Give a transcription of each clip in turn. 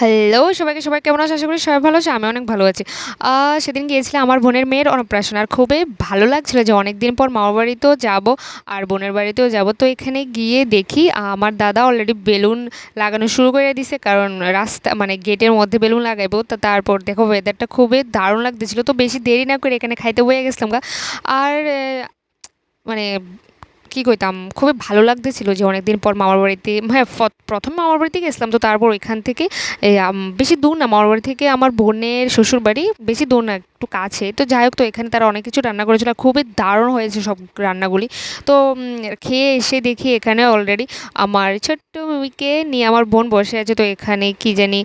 Hello সবাইকে, সবাই কেমন আছো? আশা করি সবাই ভালো আছে। আমি অনেক ভালো আছি। সেদিন গিয়েছিলাম আমার বোনের মেয়ের অন্নপ্রাশন। আর খুবই ভালো লাগছিল যে অনেকদিন পর মামার বাড়িতেও যাবো আর বোনের বাড়িতেও যাবো। তো এখানে গিয়ে দেখি আমার দাদা অলরেডি বেলুন লাগানো শুরু করে দিছে। কারণ রাস্তা মানে গেটের মধ্যে বেলুন লাগাইবো। তারপর দেখো ওয়েদারটা খুবই দারুণ লাগতেছিল। তো বেশি দেরি না করে এখানে খাইতে বইয়া গেছিলাম গা। আর মানে কি কইতাম, খুবই ভালো লাগতেছিল যে অনেকদিন পর মামার বাড়িতে, হ্যাঁ, প্রথম মামার বাড়িতে গেছিলাম। তো তারপর ওইখান থেকে বেশি দূর না, মামার বাড়ি থেকে আমার বোনের শ্বশুর বাড়ি বেশি দূর না, একটু কাছে। তো যাই হোক, তো এখানে তারা অনেক কিছু রান্না করেছিল আর খুবই দারুণ হয়েছে সব রান্নাগুলি। তো খেয়ে এসে দেখি এখানে অলরেডি আমার ছোট্ট মিমিকে নিয়ে আমার বোন বসে আছে। তো এখানে কি জানি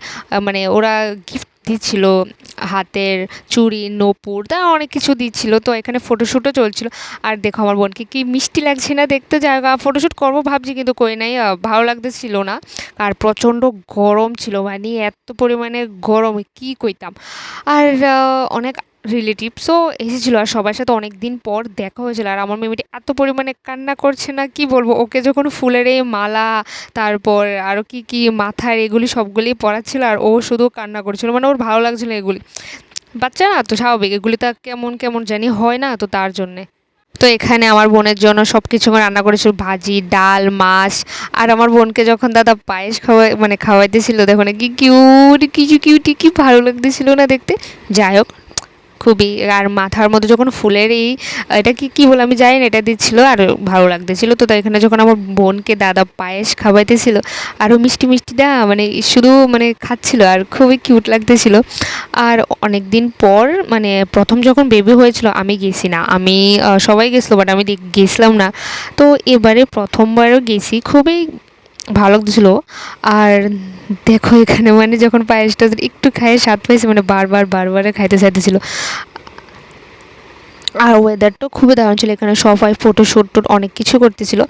মানে ওরা গিফট দিচ্ছিল, হাতের চুড়ি, নূপুর, তা অনেক কিছু দিচ্ছিল। তো এখানে ফটোশ্যুটও চলছিল। আর দেখো আমার বোনকে কি মিষ্টি লাগছে না দেখতে। জায়গা ফটোশ্যুট করবো ভাবছি, কিন্তু করি নাই, ভালো লাগতেছিল না। আর প্রচণ্ড গরম ছিল, মানে এত পরিমাণে গরম কি কইতাম। আর অনেক রিলেটিভসও এসেছিলো আর সবার সাথে অনেক দিন পর দেখা হয়েছিল। আর আমার মেয়েটি এত পরিমাণে কান্না করছে না কি বলবো। ওকে যখন ফুলের এই মালা, তারপর আরও কি কি মাথার এগুলি সবগুলি পরাচ্ছিল আর ও শুধু কান্না করছিল, মানে ওর ভালো লাগছিল এগুলি। বাচ্চা না তো, স্বাভাবিক, এগুলি তো কেমন কেমন জানি হয় না, তো তার জন্যে। তো এখানে আমার বোনের জন্য সব কিছু রান্না করেছিল, ভাজি, ডাল, মাছ। আর আমার বোনকে যখন দাদা পায়েস খাওয়াইতেছিল, দেখো না কি কিউট, কিছু কিউটি, কি ভালো লাগতেছিল না দেখতে। যাই হোক, খুবই। আর মাথার মধ্যে যখন ফুলের এই এটা কি কি বলে আমি জানি না, এটা দিচ্ছিল আর ভালো লাগতেছিল। তো তাই এখানে যখন আমার বোনকে দাদা পায়েস খাওয়াইতেছিল, আরও মিষ্টি মিষ্টিটা মানে শুধু মানে খাচ্ছিল আর খুবই কিউট লাগতেছিল। আর অনেক দিন পর মানে প্রথম যখন বেবি হয়েছিল আমি গেছি না, আমি সবাই গেছিলো বাট আমি গেছিলাম না। তো এবারে প্রথমবারও গেছি, খুবই ভালো লাগতেছিল। আর দেখো এখানে মানে যখন পায়েসটা একটু খাইয়ে স্বাদ পাইছে, মানে বারবার বারবার খাইতে চাইতেছিল। আর ওয়েদারটাও খুবই দারুণ ছিল। এখানে সবাই ফটোশ্যুট টুট অনেক কিছু করতেছিল।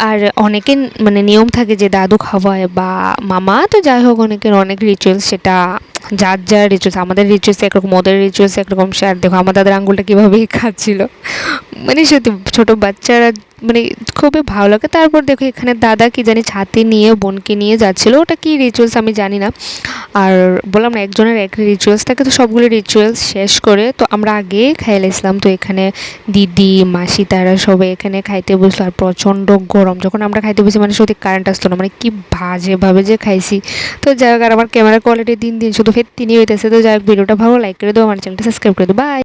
আর অনেকের মানে নিয়ম থাকে যে দাদু খাওয়ায় বা মামা, তো যাই হোক অনেকের অনেক রিচুয়ালস, সেটা যার যার রিচুয়ালস। আমাদের রিচুয়ালস একরকম, ওদের রিচুয়ালস একরকম। আর দেখো আমার দাদার আঙুলটা কীভাবে খাচ্ছিল, মানে সত্যি ছোটো বাচ্চারা মানে খুবই ভালো লাগে। তারপর দেখো এখানে দাদা কি জানি ছাতি নিয়ে বোনকে নিয়ে যাচ্ছিলো, ওটা কি রিচুয়ালস আমি জানি না। আর বললাম না, একজনের এক রিচুয়ালস থাকে। তো সবগুলো রিচুয়ালস শেষ করে তো আমরা আগে খাইলাম। তো এখানে দিদি, মাসি, তারা সবাই এখানে খাইতে বসলো। আর প্রচণ্ড গরম, যখন আমরা খাইতে বসি মানে সত্যি কারেন্ট আসতো না, মানে কি বাজেভাবে যে খাইছি। তো যাই হোক, আর আমার ক্যামেরা কোয়ালিটি দিন দিন শুধু ফের তিনি হইতেছে। তো যাই হোক, ভিডিওটা ভালো লাইক করে দেবো, আমার চ্যানেলটা সাবস্ক্রাইব করে দেবো। বাই।